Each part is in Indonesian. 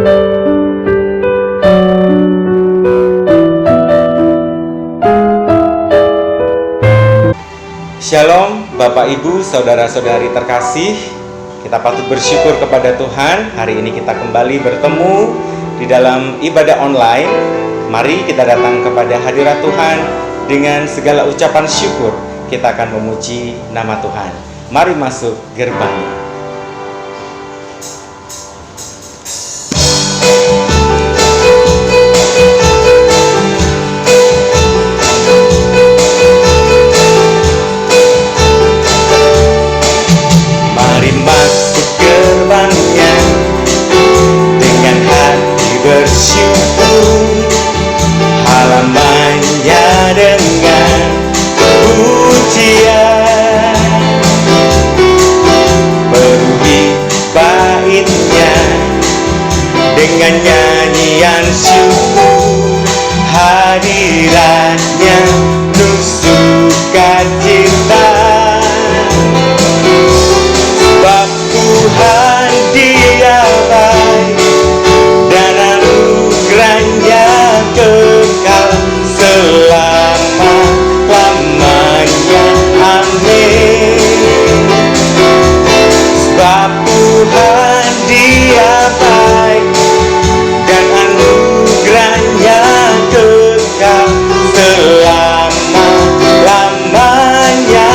Shalom Bapak Ibu, Saudara-saudari terkasih. Kita patut bersyukur kepada Tuhan. Hari ini kita kembali bertemu di dalam ibadah online. Mari kita datang kepada hadirat Tuhan dengan segala ucapan syukur. Kita akan memuji nama Tuhan. Mari masuk gerbangnya. Bersyukur halamannya dengan pujian, penuhi baitnya dengan nyanyian syukur, hadiratnya penuh sukacita, sebab Tuhan Dia baik dan anugerahnya kekal selama-lamanya. Amin. Sebab Tuhan Dia baik dan anugerahnya kekal selama-lamanya.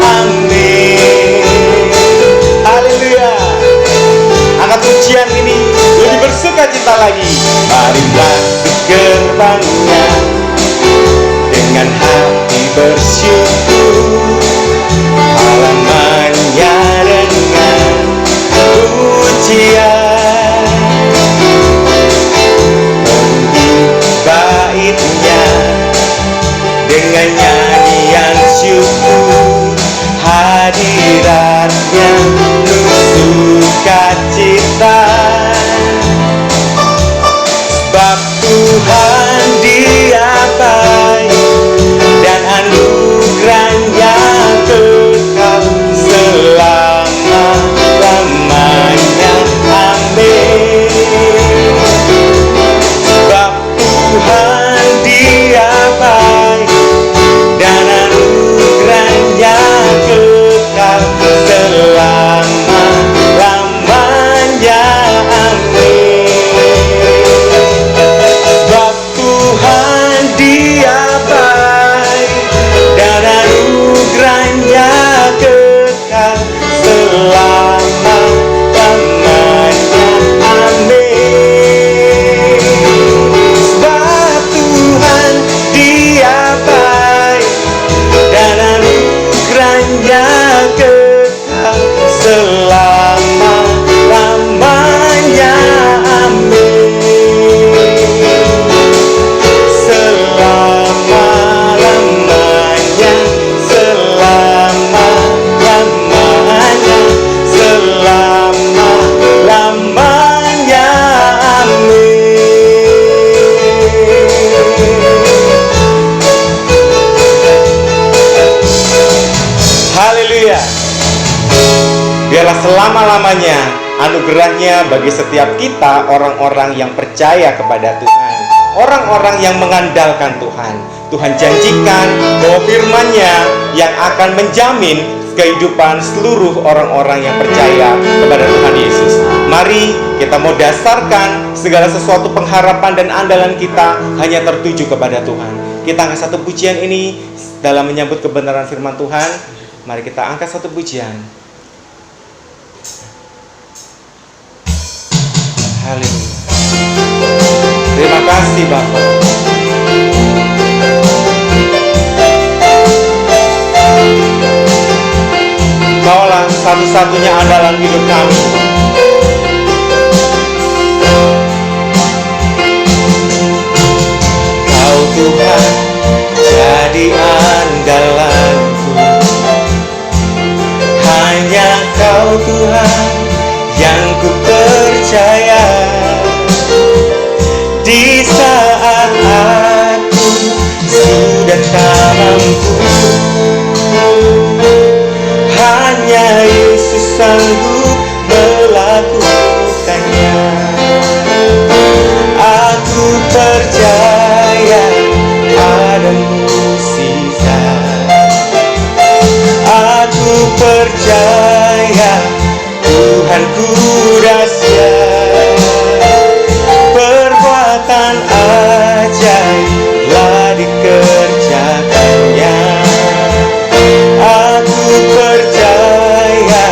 Amin. Haleluya. Angkat pujian ini lebih bersukacita lagi. Mari masuk gerbangnya dengan hati bersyukur, halamannya dengan pujian, penuhi baitnya dengan nyanyian syukur, hadiratnya penuh sukacita, sebab Tuhan Dia baik dan anugerahnya kekal selama-lamanya. Amin. Sebab Tuhan Dia baik dan anugerahnya kekal selama-lamanya. Amin. Sebab Tuhan Dia baik dan anugerahnya kekal selama-lamanya. Amin. Sebab Tuhan Dia baik dan anugerahnya kekal selama-lamanya. Amin. Selama-lamanya, selama-lamanya, selama-lamanya. Amin. Haleluya. Biarlah selama-lamanya anugerahnya bagi setiap kita, orang-orang yang percaya kepada Tuhan, orang-orang yang mengandalkan Tuhan. Tuhan janjikan bahwa firman-Nya yang akan menjamin kehidupan seluruh orang-orang yang percaya kepada Tuhan Yesus. Mari kita mau dasarkan segala sesuatu pengharapan dan andalan kita hanya tertuju kepada Tuhan. Kita angkat satu pujian ini dalam menyambut kebenaran firman Tuhan. Mari kita angkat satu pujian. Haleluya. Terima kasih Bapak. Kaulah satu-satunya andalan hidup kami. Kau Tuhan jadi andalanku, hanya Kau Tuhan yang ku percaya. Di saat aku sudah tak mampu, hanya Yesus sanggup melakukannya. percaya Tuhanku dahsyat, perbuatan ajaib telah dikerjakannya. Aku percaya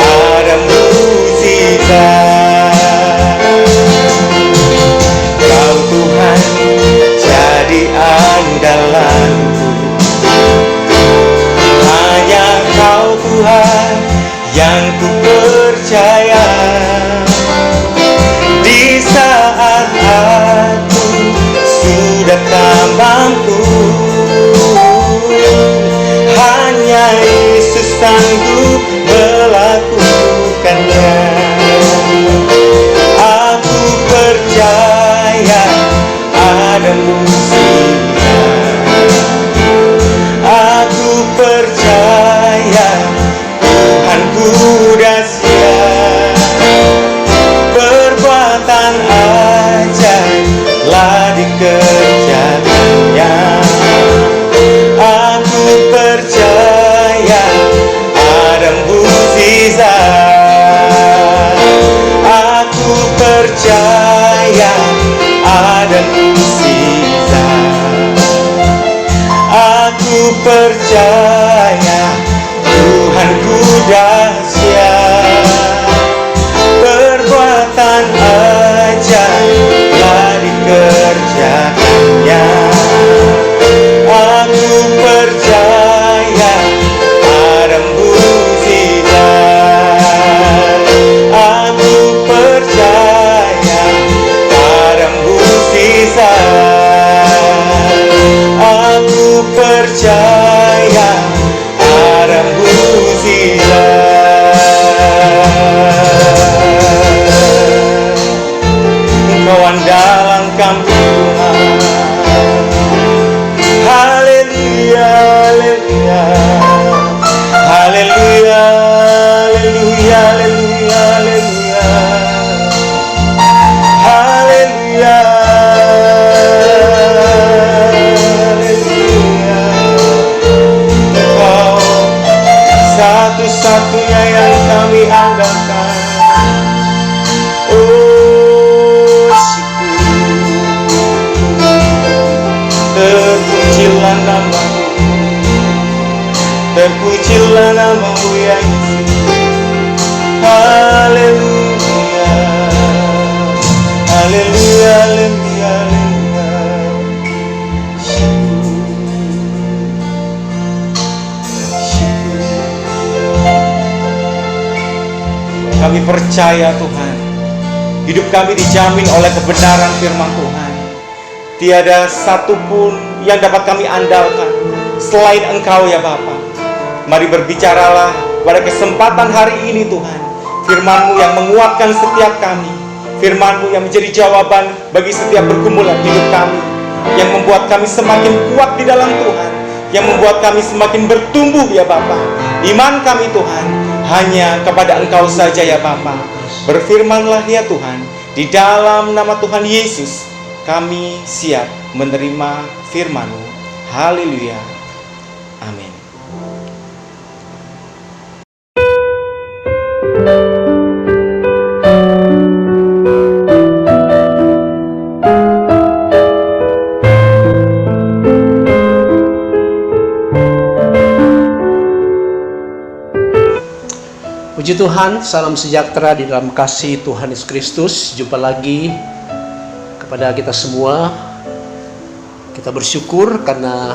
ada mukjizat. Kau Tuhan jadi andalanku, hanya Kau Tuhan yang ku percaya. Di saat aku sudah tak mampu, hanya Yesus sanggup melakukannya. Aku percaya ada mukjizat. Aku percaya Tuhanku dahsyat, perbuatan ajaib telah dikerjakannya. Aku percaya ada mukjizat. Aku percaya ada mukjizat. Aku percaya Tuhanku dahsyat, perbuatan ajaib telah dikerjakannya. Aku percaya ada mukjizat. Aku percaya ada mukjizat. Aku percaya ada mukjizat. Engkau andalan kami Tuhan. Haleluya, haleluya, haleluya, haleluya, haleluya, haleluya, haleluya. Engkau satu-satunya yang kami andalkan. Oh, terpujilah namamu, terpujilah namamu ya Yesus. Haleluya, haleluya, haleluya, haleluya. Kami percaya Tuhan, hidup kami dijamin oleh kebenaran firman Tuhan. Tiada satupun yang dapat kami andalkan selain Engkau ya Bapa. Mari berbicaralah pada kesempatan hari ini Tuhan, firman-Mu yang menguatkan setiap kami, firman-Mu yang menjadi jawaban bagi setiap pergumulan hidup kami, yang membuat kami semakin kuat di dalam Tuhan, yang membuat kami semakin bertumbuh ya Bapa. Iman kami Tuhan hanya kepada Engkau saja ya Bapa. Berfirmanlah ya Tuhan, di dalam nama Tuhan Yesus kami siap menerima firman-Mu. Haleluya. Amin. Puji Tuhan, salam sejahtera di dalam kasih Tuhan Yesus Kristus. Jumpa lagi kepada kita semua. Kita bersyukur karena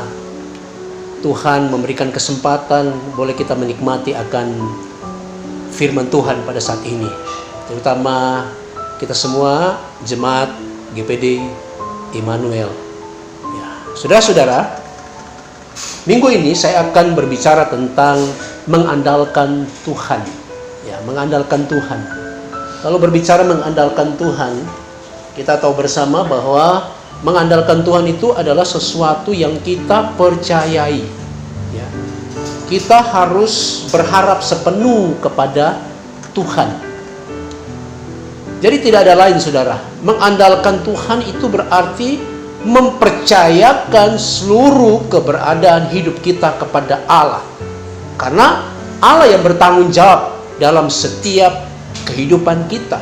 Tuhan memberikan kesempatan boleh kita menikmati akan firman Tuhan pada saat ini. Terutama kita semua jemaat GPD Immanuel. Ya, saudara-saudara, minggu ini saya akan berbicara tentang mengandalkan Tuhan. Ya, mengandalkan Tuhan. Kalau berbicara mengandalkan Tuhan, kita tahu bersama bahwa mengandalkan Tuhan itu adalah sesuatu yang kita percayai. Ya. Kita harus berharap sepenuh kepada Tuhan. Jadi tidak ada lain saudara. Mengandalkan Tuhan itu berarti mempercayakan seluruh keberadaan hidup kita kepada Allah. Karena Allah yang bertanggung jawab dalam setiap kehidupan kita,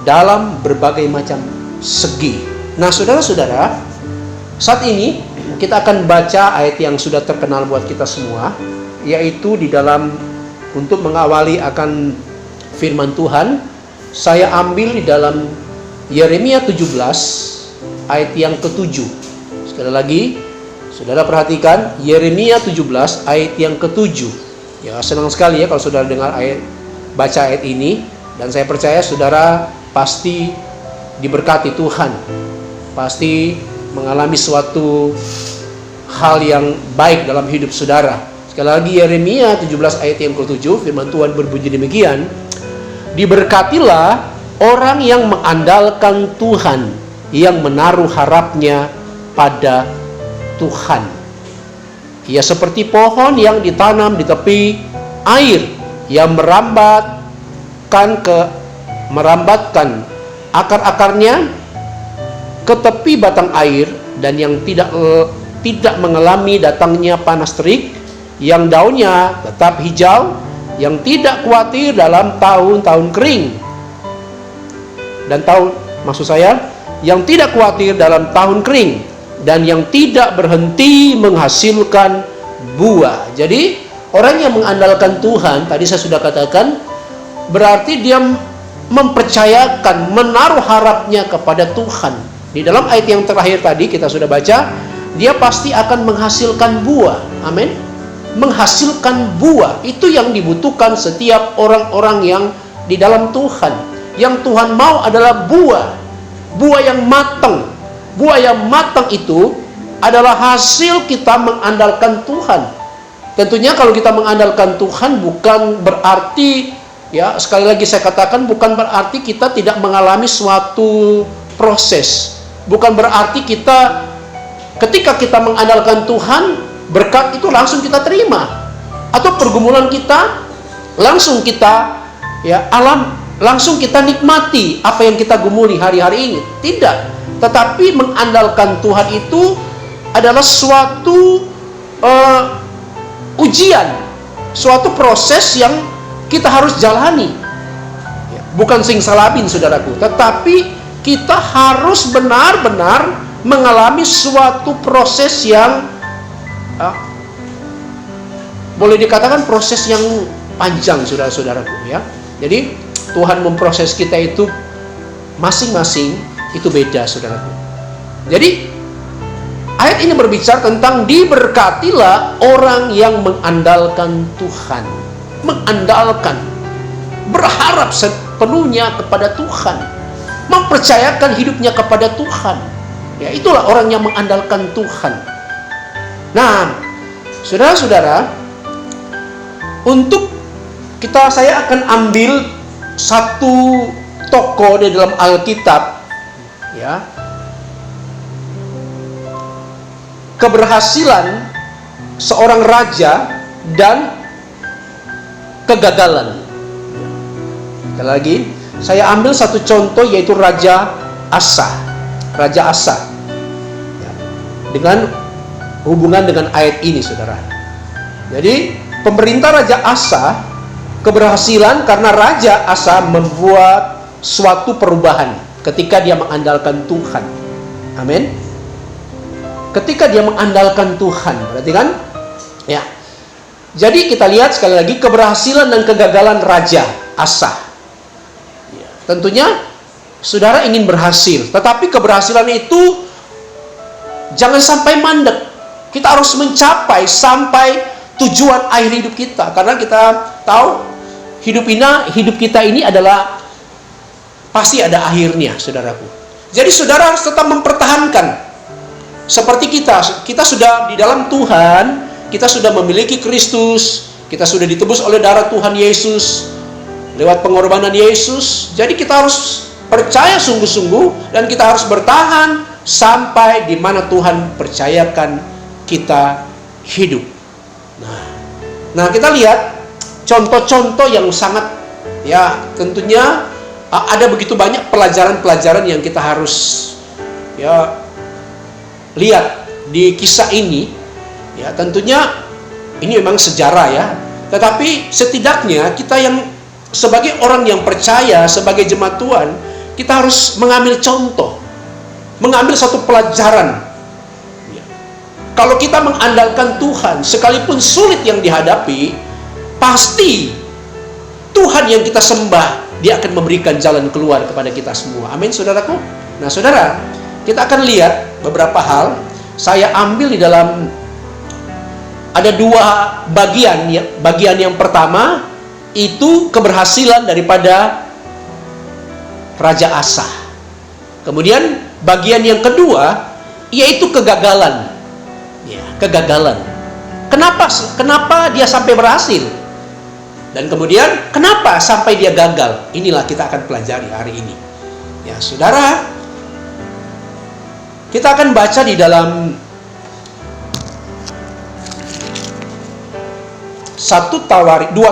dalam berbagai macam segi. Nah, saudara-saudara, saat ini kita akan baca ayat yang sudah terkenal buat kita semua, yaitu di dalam, untuk mengawali akan firman Tuhan, saya ambil di dalam Yeremia 17 ayat yang ke-7. Sekali lagi, saudara perhatikan, Yeremia 17 ayat yang ke-7. Ya, senang sekali ya kalau saudara dengar baca ayat ini, dan saya percaya saudara pasti diberkati Tuhan, pasti mengalami suatu hal yang baik dalam hidup saudara. Sekali lagi, Yeremia 17 ayat yang ke-7, firman Tuhan berbunyi demikian: diberkatilah orang yang mengandalkan Tuhan, yang menaruh harapnya pada Tuhan. Ia seperti pohon yang ditanam di tepi air, yang merambatkan akar-akarnya ke tepi batang air, dan yang tidak mengalami datangnya panas terik, yang daunnya tetap hijau, yang tidak khawatir dalam tahun-tahun kering. Dan yang tidak khawatir dalam tahun kering, dan yang tidak berhenti menghasilkan buah. Jadi orang yang mengandalkan Tuhan, tadi saya sudah katakan, berarti dia mempercayakan, menaruh harapnya kepada Tuhan. Di dalam ayat yang terakhir tadi kita sudah baca, dia pasti akan menghasilkan buah. Amin. Menghasilkan buah, itu yang dibutuhkan setiap orang-orang yang di dalam Tuhan. Yang Tuhan mau adalah buah yang matang. Buah yang matang itu adalah hasil kita mengandalkan Tuhan. Tentunya kalau kita mengandalkan Tuhan bukan berarti, ya sekali lagi saya katakan, bukan berarti kita tidak mengalami suatu proses. Bukan berarti ketika kita mengandalkan Tuhan, berkat itu langsung kita terima, atau pergumulan kita langsung kita langsung kita nikmati apa yang kita gumuli hari-hari ini. Tidak. Tetapi mengandalkan Tuhan itu adalah suatu ujian, suatu proses yang kita harus jalani. Bukan simsalabim, saudaraku, tetapi kita harus benar-benar mengalami suatu proses yang boleh dikatakan proses yang panjang, saudara-saudaraku, ya. Jadi Tuhan memproses kita itu masing-masing itu beda, saudaraku. Jadi ayat ini berbicara tentang diberkatilah orang yang mengandalkan Tuhan, mengandalkan, berharap sepenuhnya kepada Tuhan, mempercayakan hidupnya kepada Tuhan. Ya, itulah orang yang mengandalkan Tuhan. Nah, saudara-saudara, saya akan ambil satu tokoh di dalam Alkitab, ya, keberhasilan seorang raja dan kegagalan. Sekali lagi, saya ambil satu contoh, yaitu Raja Asa. Raja Asa, ya, dengan hubungan dengan ayat ini, saudara. Jadi pemerintah Raja Asa keberhasilan karena Raja Asa membuat suatu perubahan ketika dia mengandalkan Tuhan. Amin. Ketika dia mengandalkan Tuhan, berarti kan? Ya. Jadi kita lihat sekali lagi keberhasilan dan kegagalan Raja Asa. Ya, tentunya saudara ingin berhasil, tetapi keberhasilan itu jangan sampai mandek. Kita harus mencapai sampai tujuan akhir hidup kita, karena kita tahu hidup kita ini adalah pasti ada akhirnya, saudaraku. Jadi saudara harus tetap mempertahankan. Seperti kita sudah di dalam Tuhan, kita sudah memiliki Kristus, kita sudah ditebus oleh darah Tuhan Yesus lewat pengorbanan Yesus. Jadi kita harus percaya sungguh-sungguh, dan kita harus bertahan sampai di mana Tuhan percayakan kita hidup. Nah, kita lihat contoh-contoh yang sangat, ya, tentunya ada begitu banyak pelajaran-pelajaran yang kita harus, ya, lihat di kisah ini. Ya, tentunya ini memang sejarah, ya. Tetapi setidaknya kita yang sebagai orang yang percaya, sebagai jemaat Tuhan, kita harus mengambil contoh, mengambil satu pelajaran. Kalau kita mengandalkan Tuhan, sekalipun sulit yang dihadapi, pasti Tuhan yang kita sembah, Dia akan memberikan jalan keluar kepada kita semua. Amin, saudaraku. Nah, saudara, kita akan lihat beberapa hal. Saya ambil di dalam, ada dua bagian. Bagian yang pertama itu keberhasilan daripada Raja Asa. Kemudian bagian yang kedua yaitu kegagalan. Ya, kegagalan. Kenapa dia sampai berhasil? Dan kemudian kenapa sampai dia gagal? Inilah kita akan pelajari hari ini. Ya, saudara, kita akan baca di dalam 2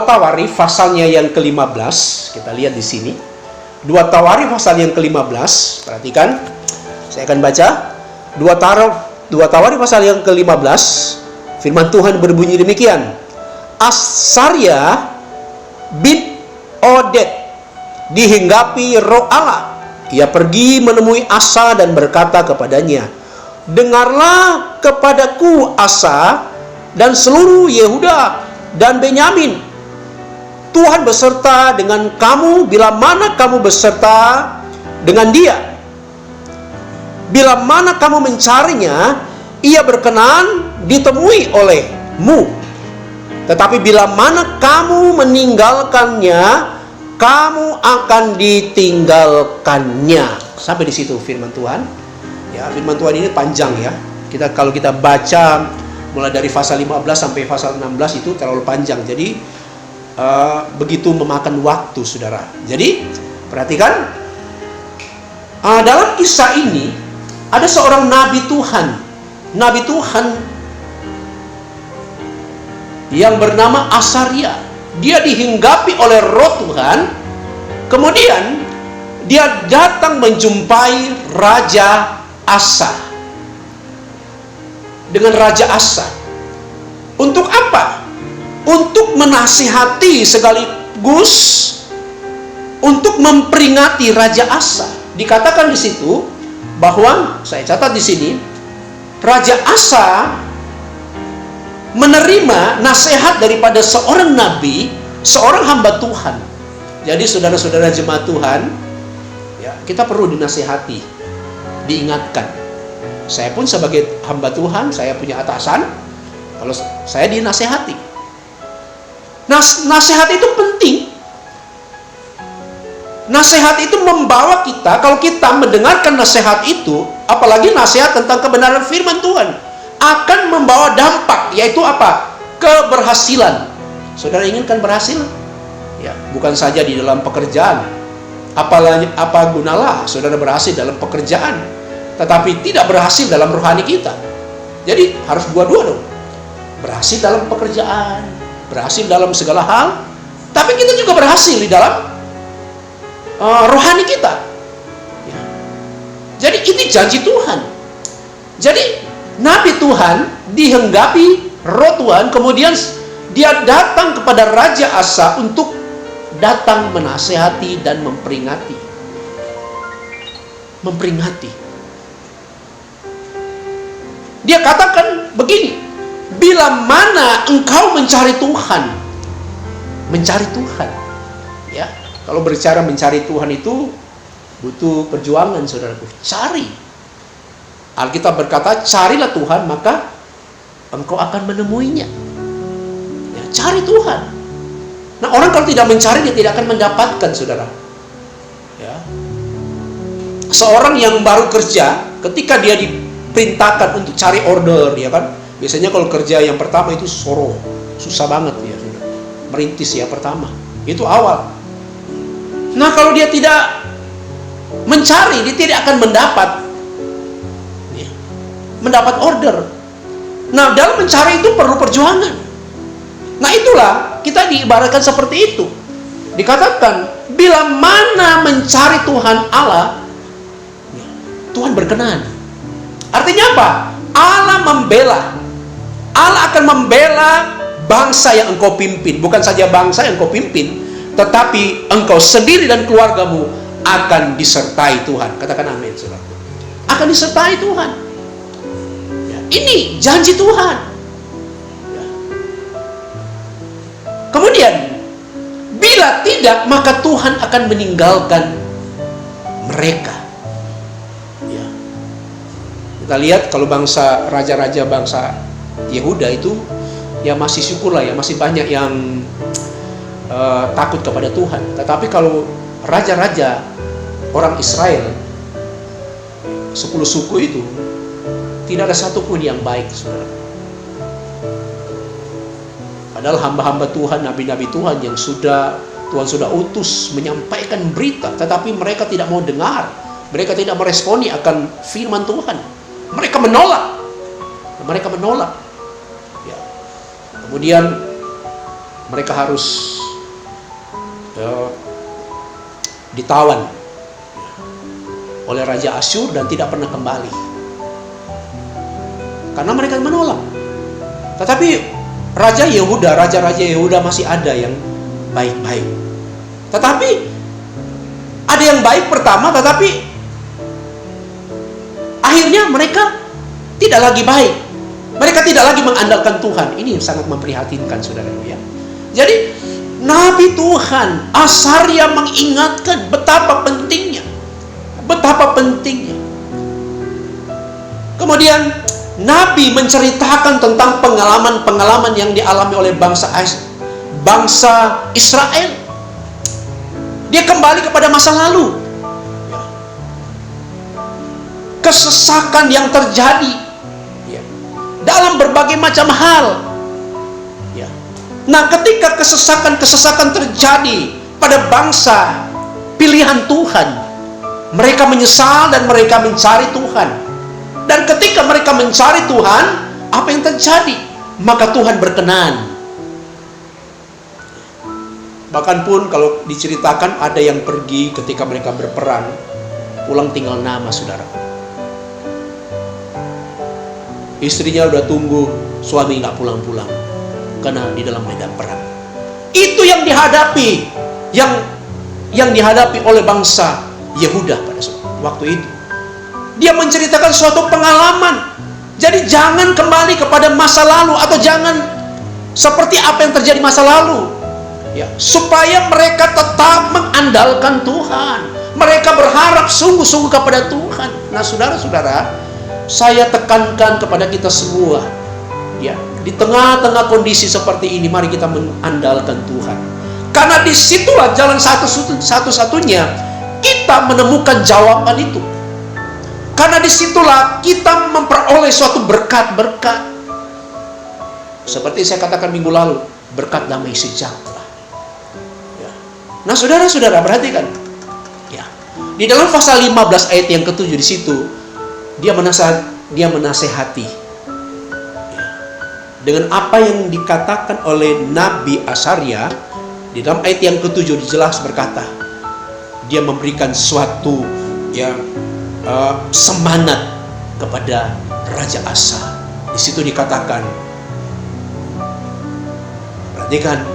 Tawarikh pasalnya yang ke-15. Kita lihat di sini. 2 Tawarikh pasal yang ke-15. Perhatikan. Saya akan baca 2 Tawarikh pasal yang ke-15. Firman Tuhan berbunyi demikian. Asarya bin Oded dihinggapi roh Allah. Ia pergi menemui Asa dan berkata kepadanya, "Dengarlah kepadaku Asa dan seluruh Yehuda dan Benyamin. Tuhan beserta dengan kamu bila mana kamu beserta dengan dia. Bila mana kamu mencarinya, ia berkenan ditemui olehmu. Tetapi bila mana kamu meninggalkannya, kamu akan ditinggalkannya." Sampai di situ firman Tuhan. Ya, firman Tuhan ini panjang ya. Kalau kita baca mulai dari pasal 15 sampai pasal 16 itu terlalu panjang. Jadi begitu memakan waktu, saudara. Jadi perhatikan, dalam kisah ini ada seorang nabi Tuhan. Nabi Tuhan yang bernama Asarya. Dia dihinggapi oleh roh Tuhan. Kemudian dia datang menjumpai Raja Asa. Dengan Raja Asa. Untuk apa? Untuk menasihati sekaligus untuk memperingati Raja Asa. Dikatakan di situ bahwa, saya catat di sini, Raja Asa menerima nasihat daripada seorang nabi, seorang hamba Tuhan. Jadi saudara-saudara jemaat Tuhan, ya, kita perlu dinasihati, diingatkan. Saya pun sebagai hamba Tuhan, saya punya atasan. Kalau saya dinasihati, nasihat itu penting. Nasihat itu membawa kita, kalau kita mendengarkan nasihat itu, apalagi nasihat tentang kebenaran firman Tuhan, akan membawa dampak, yaitu apa? Keberhasilan. Saudara inginkan berhasil? Ya, bukan saja di dalam pekerjaan. Apa gunalah saudara berhasil dalam pekerjaan, tetapi tidak berhasil dalam rohani kita. Jadi harus dua-dua dong. Berhasil dalam pekerjaan, berhasil dalam segala hal, tapi kita juga berhasil di dalam rohani kita. Ya. Jadi ini janji Tuhan. Jadi nabi Tuhan dihinggapi roh Tuhan, kemudian dia datang kepada Raja Asa untuk datang menasehati dan memperingati. Dia katakan begini, bila mana engkau mencari Tuhan, ya. Kalau berbicara mencari Tuhan itu butuh perjuangan, saudaraku. Cari. Alkitab berkata, carilah Tuhan, maka engkau akan menemuinya. Ya, cari Tuhan. Nah, orang kalau tidak mencari, dia tidak akan mendapatkan, saudara. Ya. Seorang yang baru kerja, ketika dia diperintahkan untuk cari order, ya kan? Biasanya kalau kerja yang pertama itu susah banget, ya, saudara. Merintis ya pertama. Itu awal. Nah, kalau dia tidak mencari, dia tidak akan mendapat order. Nah, dalam mencari itu perlu perjuangan. Nah, itulah kita diibaratkan seperti itu. Dikatakan, bila mana mencari Tuhan Allah, Tuhan berkenan. Artinya apa? Allah membela. Allah akan membela bangsa yang engkau pimpin, bukan saja bangsa yang engkau pimpin, tetapi engkau sendiri dan keluargamu akan disertai Tuhan. Katakan amin, saudaraku. Akan disertai Tuhan. Ya, ini janji Tuhan. Ya. Kemudian, bila tidak, maka Tuhan akan meninggalkan mereka. Ya. Kita lihat kalau bangsa, raja-raja bangsa Yehuda itu, ya masih syukurlah ya, masih banyak yang takut kepada Tuhan. Tetapi kalau raja-raja orang Israel, 10 suku itu, tidak ada satupun yang baik, saudara. Padahal hamba-hamba Tuhan, nabi-nabi Tuhan yang Tuhan sudah utus menyampaikan berita, tetapi mereka tidak mau dengar. Mereka tidak meresponi akan firman Tuhan. Mereka menolak. Mereka menolak. Ya. Kemudian mereka harus ditawan oleh Raja Asyur dan tidak pernah kembali. Karena mereka menolak. Tetapi raja-raja Yehuda masih ada yang baik-baik. Tetapi ada yang baik pertama, tetapi akhirnya mereka tidak lagi baik. Mereka tidak lagi mengandalkan Tuhan. Ini sangat memprihatinkan, saudara ya. Jadi Nabi Tuhan Asaria mengingatkan betapa pentingnya. Kemudian Nabi menceritakan tentang pengalaman-pengalaman yang dialami oleh bangsa Israel. Dia kembali kepada masa lalu. Kesesakan yang terjadi dalam berbagai macam hal. Nah, ketika kesesakan terjadi pada bangsa pilihan Tuhan, mereka menyesal dan mereka mencari Tuhan. Dan ketika mereka mencari Tuhan, apa yang terjadi? Maka Tuhan berkenan. Bahkan pun kalau diceritakan ada yang pergi ketika mereka berperang, pulang tinggal nama, saudara. Istrinya udah tunggu, suami nggak pulang-pulang karena di dalam medan perang. Itu yang dihadapi, yang dihadapi oleh bangsa Yehuda pada waktu itu. Dia menceritakan suatu pengalaman. Jadi jangan kembali kepada masa lalu, atau jangan seperti apa yang terjadi masa lalu. Ya, supaya mereka tetap mengandalkan Tuhan. Mereka berharap sungguh-sungguh kepada Tuhan. Nah, saudara-saudara, saya tekankan kepada kita semua, ya, di tengah-tengah kondisi seperti ini, mari kita mengandalkan Tuhan. Karena disitulah jalan satu-satunya kita menemukan jawaban itu. Karena disitulah kita memperoleh suatu berkat-berkat. Seperti saya katakan minggu lalu, berkat damai sejahtera. Ya. Nah, saudara-saudara, perhatikan. Ya. Di dalam pasal 15 ayat yang ke-7 di situ, dia menasehati. Dengan apa yang dikatakan oleh Nabi Asaria, di dalam ayat yang ke-7 jelas berkata, dia memberikan suatu semangat kepada Raja Asa. Di situ dikatakan, perhatikan,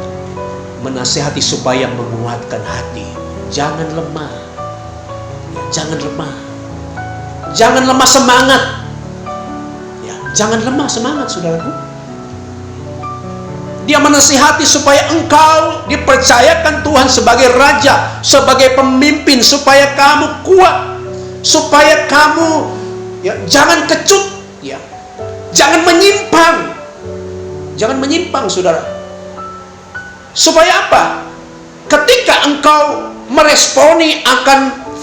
menasehati supaya menguatkan hati. Jangan lemah. Jangan lemah. Jangan lemah semangat. Ya, jangan lemah semangat, saudaraku. Dia menasihati supaya engkau dipercayakan Tuhan sebagai raja, sebagai pemimpin, supaya kamu kuat, supaya kamu jangan kecut, jangan menyimpang, saudara. Supaya apa? Ketika engkau meresponi akan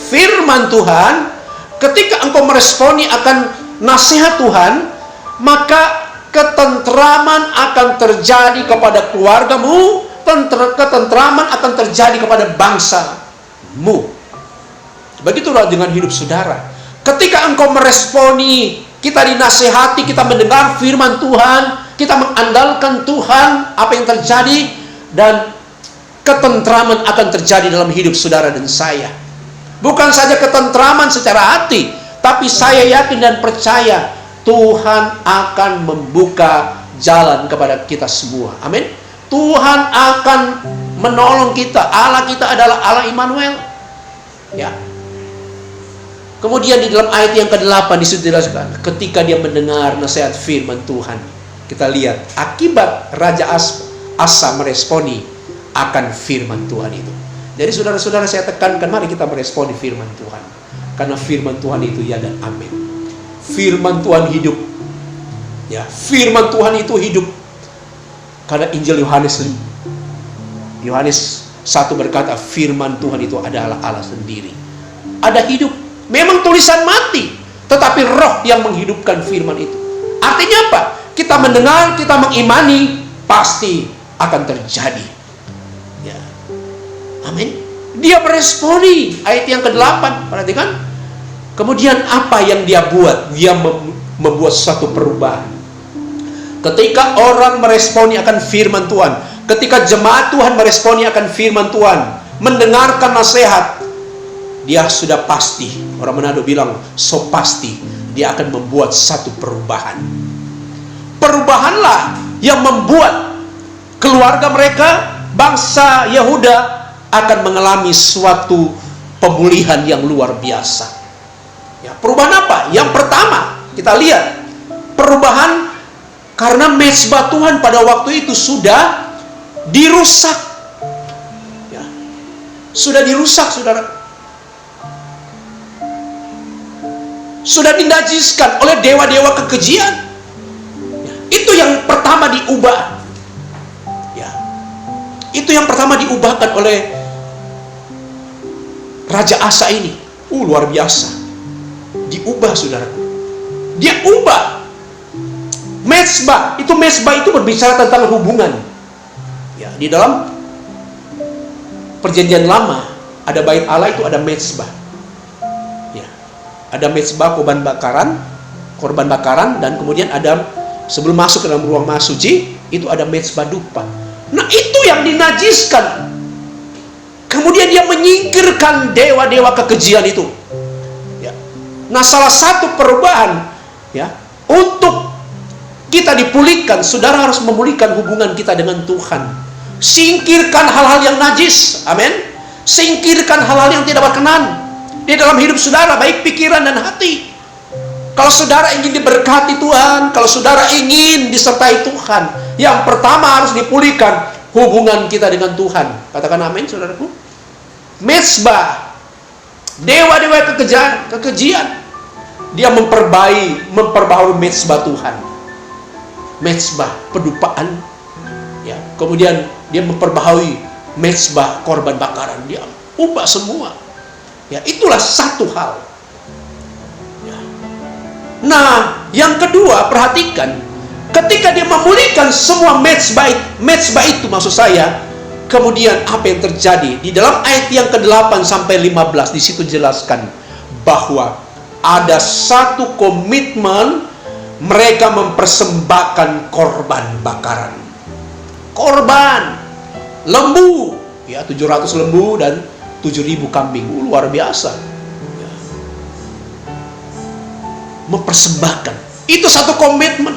firman Tuhan, ketika engkau meresponi akan nasihat Tuhan, maka ketentraman akan terjadi kepada keluargamu, ketentraman akan terjadi kepada bangsamu. Begitulah dengan hidup saudara. Ketika engkau meresponi, kita dinasehati, kita mendengar firman Tuhan, kita mengandalkan Tuhan, apa yang terjadi, dan ketentraman akan terjadi dalam hidup saudara dan saya. Bukan saja ketentraman secara hati, tapi saya yakin dan percaya Tuhan akan membuka jalan kepada kita semua. Amin. Tuhan akan menolong kita. Allah kita adalah Allah Immanuel. Ya. Kemudian di dalam ayat yang ke-8 dijelaskan, ketika dia mendengar nasihat firman Tuhan, kita lihat akibat Raja Asa meresponi akan firman Tuhan itu. Jadi saudara-saudara, saya tekankan, mari kita meresponi firman Tuhan. Karena firman Tuhan itu ya dan amin. Firman Tuhan hidup. Ya, firman Tuhan itu hidup. Karena Injil Yohanes 1 berkata, firman Tuhan itu adalah Allah sendiri. Ada hidup. Memang tulisan mati, tetapi roh yang menghidupkan firman itu. Artinya apa? Kita mendengar, kita mengimani, pasti akan terjadi. Ya. Amin. Dia meresponi ayat yang ke-8. Perhatikan. Kemudian apa yang dia buat? Dia membuat satu perubahan. Ketika orang meresponi akan firman Tuhan, ketika jemaat Tuhan meresponi akan firman Tuhan, mendengarkan nasihat, dia sudah pasti, orang Manado bilang, so pasti, dia akan membuat satu perubahan. Perubahanlah yang membuat keluarga mereka, bangsa Yehuda, akan mengalami suatu pemulihan yang luar biasa. Ya, perubahan apa? Yang pertama, kita lihat, perubahan karena mezbah Tuhan pada waktu itu sudah dirusak. Ya, sudah dirusak, saudara. Sudah dinajiskan oleh dewa-dewa kekejian. Ya, itu yang pertama diubah. Ya, itu yang pertama diubahkan oleh Raja Asa ini. Luar biasa. Diubah, saudaraku. Dia ubah. Mezbah itu berbicara tentang hubungan. Ya, di dalam Perjanjian Lama ada bait Allah itu ada mezbah. Ya. Ada mezbah korban bakaran, dan kemudian ada sebelum masuk ke dalam ruang maha suci itu ada mezbah dupa. Nah, itu yang dinajiskan. Kemudian dia menyingkirkan dewa-dewa kekejian itu. Ya. Nah, salah satu perubahan ya untuk kita dipulihkan, saudara harus memulihkan hubungan kita dengan Tuhan. Singkirkan hal-hal yang najis. Amin. Singkirkan hal-hal yang tidak berkenan di dalam hidup saudara, baik pikiran dan hati. Kalau saudara ingin diberkati Tuhan, kalau saudara ingin disertai Tuhan, yang pertama harus dipulihkan hubungan kita dengan Tuhan. Katakan amin, saudaraku. Mezbah, dewa-dewa kekejian, dia memperbaharui mezbah Tuhan. Mezbah pedupaan, ya. Kemudian dia memperbaharui mezbah korban bakaran, dia ubah semua. Ya, itulah satu hal. Ya. Nah, yang kedua, perhatikan, ketika dia memulihkan semua mezbah itu maksud saya, kemudian apa yang terjadi? Di dalam ayat yang ke-8 sampai 15 di situ jelaskan bahwa ada satu komitmen. Mereka mempersembahkan korban bakaran. Korban lembu, ya 700 lembu dan 7.000 kambing. Luar biasa. Ya. Mempersembahkan. Itu satu komitmen.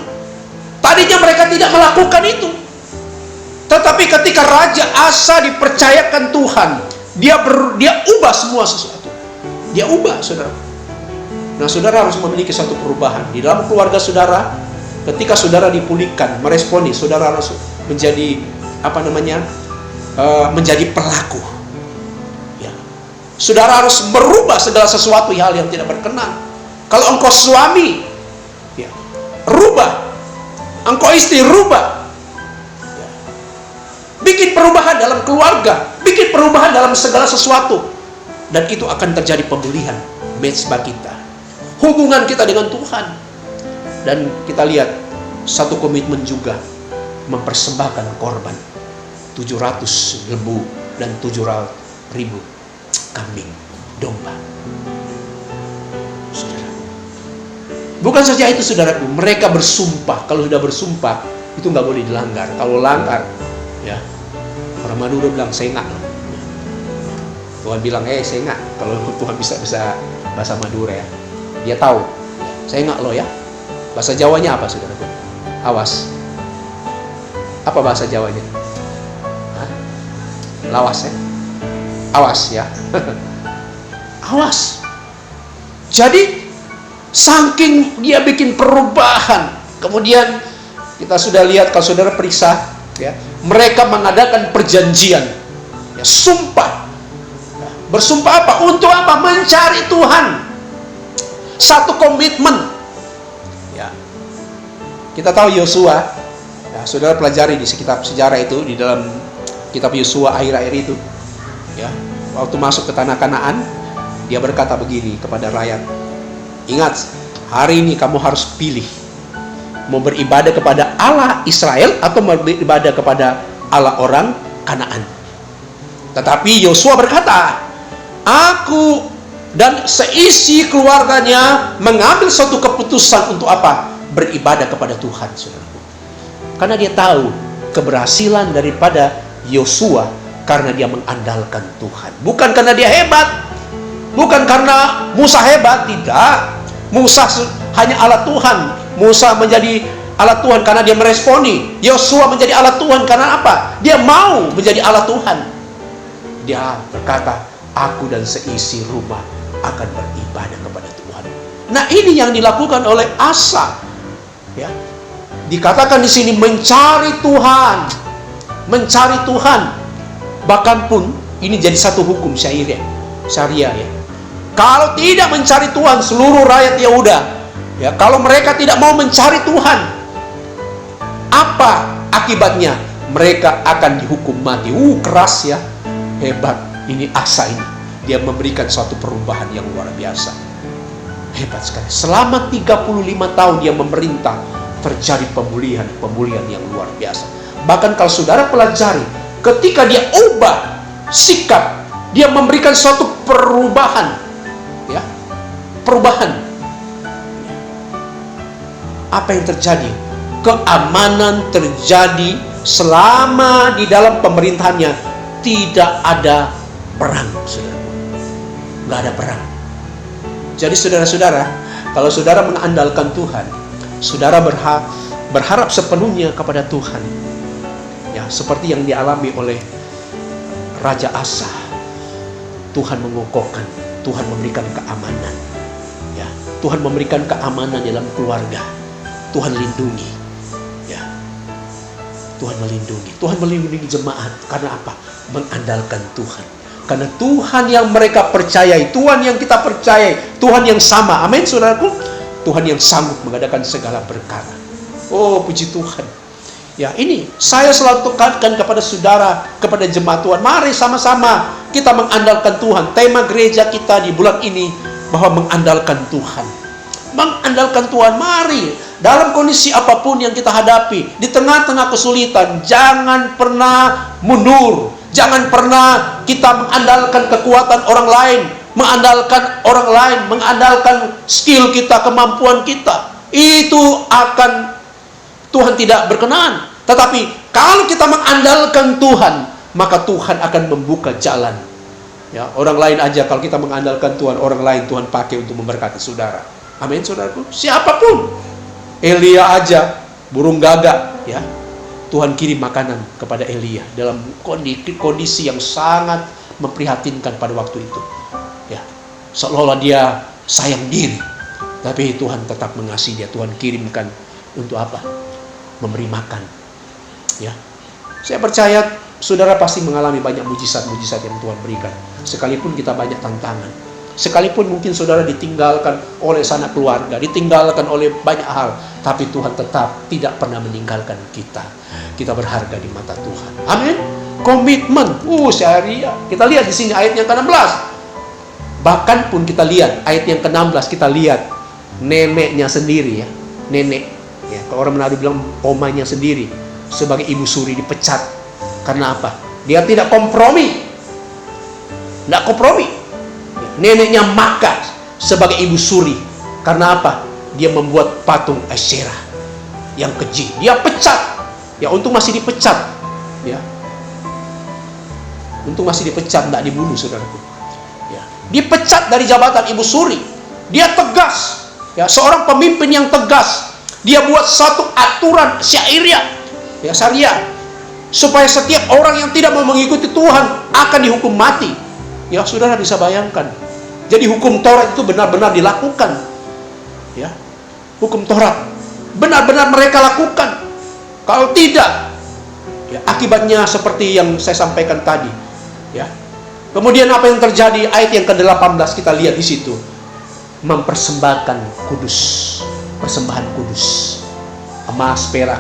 Tadinya mereka tidak melakukan itu. Tetapi ketika Raja Asa dipercayakan Tuhan, dia ubah semua sesuatu. Dia ubah, saudara. Nah, saudara harus memiliki satu perubahan di dalam keluarga saudara. Ketika saudara dipulihkan, meresponi, saudara harus menjadi menjadi pelaku. Ya. Saudara harus merubah segala sesuatu hal yang tidak berkenan. Kalau engkau suami, ya, rubah. Engkau istri, rubah. Ya. Bikin perubahan dalam keluarga, bikin perubahan dalam segala sesuatu, dan itu akan terjadi pemulihan mezbah kita. Hubungan kita dengan Tuhan. Dan kita lihat satu komitmen juga, mempersembahkan korban 700 lembu dan 7.000 kambing domba. Saudara, bukan saja itu, saudaraku, mereka bersumpah. Kalau sudah bersumpah itu nggak boleh dilanggar. Kalau langgar, ya, orang Madura bilang sengak. Tuhan bilang sengak. Kalau Tuhan bisa bahasa Madura, ya, dia tahu, saya nggak lo, ya. Bahasa Jawanya apa, saudaraku? Awas. Apa bahasa Jawanya? Hah? Lawas ya? Awas ya. Awas. Jadi saking dia bikin perubahan, kemudian kita sudah lihat kalau saudara periksa ya, mereka mengadakan perjanjian ya, sumpah. Bersumpah apa? Untuk apa? Mencari Tuhan. Satu komitmen ya. Kita tahu Yosua ya, saudara pelajari di kitab sejarah itu, di dalam kitab Yosua akhir-akhir itu ya, waktu masuk ke tanah Kanaan, dia berkata begini kepada rakyat, ingat, hari ini kamu harus pilih, mau beribadah kepada Allah Israel atau mau beribadah kepada Allah orang Kanaan. Tetapi Yosua berkata, aku dan seisi keluarganya mengambil suatu keputusan untuk apa? Beribadah kepada Tuhan, saudaraku. Karena dia tahu keberhasilan daripada Yosua karena dia mengandalkan Tuhan. Bukan karena dia hebat, bukan karena Musa hebat, tidak. Musa hanya alat Tuhan. Musa menjadi alat Tuhan karena dia meresponi. Yosua menjadi alat Tuhan karena apa? Dia mau menjadi alat Tuhan. Dia berkata, aku dan seisi rumah akan beribadah kepada Tuhan. Nah, ini yang dilakukan oleh Asa. Ya. Dikatakan di sini mencari Tuhan. Mencari Tuhan. Bahkan pun ini jadi satu hukum syariah ya. Kalau tidak mencari Tuhan, seluruh rakyat Yehuda ya, kalau mereka tidak mau mencari Tuhan, apa akibatnya? Mereka akan dihukum mati. Keras ya. Hebat. Ini Asa ini. Dia memberikan suatu perubahan yang luar biasa. Hebat sekali. Selama 35 tahun dia memerintah, terjadi pemulihan yang luar biasa. Bahkan kalau saudara pelajari, ketika dia ubah sikap, dia memberikan suatu perubahan. Ya, perubahan. Apa yang terjadi? Keamanan terjadi selama di dalam pemerintahannya. Tidak ada perang, saudara. Nggak ada perang. Jadi saudara-saudara, kalau saudara mengandalkan Tuhan, saudara berharap sepenuhnya kepada Tuhan. Ya, seperti yang dialami oleh Raja Asa. Tuhan mengokohkan, Tuhan memberikan keamanan. Ya, Tuhan memberikan keamanan dalam keluarga. Tuhan lindungi. Ya. Tuhan melindungi jemaat. Karena apa? Mengandalkan Tuhan. Karena Tuhan yang mereka percayai, Tuhan yang kita percayai, Tuhan yang sama. Amin, saudaraku. Tuhan yang sanggup mengadakan segala perkara. Oh, puji Tuhan. Ya, ini saya selalu tekankan kepada saudara, kepada jemaat Tuhan. Mari sama-sama kita mengandalkan Tuhan. Tema gereja kita di bulan ini bahwa mengandalkan Tuhan. Mengandalkan Tuhan, mari. Dalam kondisi apapun yang kita hadapi, di tengah-tengah kesulitan, jangan pernah mundur. Jangan pernah kita mengandalkan kekuatan orang lain, mengandalkan skill kita, kemampuan kita. Itu akan Tuhan tidak berkenan. Tetapi kalau kita mengandalkan Tuhan, maka Tuhan akan membuka jalan. Ya, orang lain aja kalau kita mengandalkan Tuhan, orang lain Tuhan pakai untuk memberkati saudara. Amin, saudaraku. Siapapun. Elia aja, burung gagak, ya. Tuhan kirim makanan kepada Elia dalam kondisi yang sangat memprihatinkan pada waktu itu. Ya, seolah-olah dia sayang diri, tapi Tuhan tetap mengasihi dia. Tuhan kirimkan untuk apa? Memberi makan. Ya, saya percaya saudara pasti mengalami banyak mujizat-mujizat yang Tuhan berikan. Sekalipun kita banyak tantangan, sekalipun mungkin saudara ditinggalkan oleh sanak keluarga, ditinggalkan oleh banyak hal, tapi Tuhan tetap tidak pernah meninggalkan kita. Kita berharga di mata Tuhan. Amin. Komitmen. Syariah. Kita lihat di sini ayat yang ke-16. Bahkan pun kita lihat ayat yang ke-16, kita lihat neneknya sendiri ya. Nenek. Ya, kalau orang Manado bilang omanya sendiri sebagai ibu suri dipecat. Karena apa? Dia tidak kompromi. Tidak kompromi. Neneknya Maaka sebagai ibu suri. Karena apa? Dia membuat patung Asyerah yang keji. Dia pecat. Ya, untung masih dipecat. Ya. Untung masih dipecat, tidak dibunuh, saudaraku. Ya. Dipecat dari jabatan ibu suri. Dia tegas. Ya, seorang pemimpin yang tegas. Dia buat satu aturan syariah. Ya, syariah. supaya setiap orang yang tidak mau mengikuti Tuhan akan dihukum mati. Ya, saudara bisa bayangkan. Jadi hukum Taurat itu benar-benar dilakukan. Ya, hukum Taurat benar-benar mereka lakukan. Kalau tidak, ya, akibatnya seperti yang saya sampaikan tadi. Ya. Kemudian apa yang terjadi? Ayat yang ke-18 kita lihat di situ. Mempersembahkan kudus, persembahan kudus, emas, perak,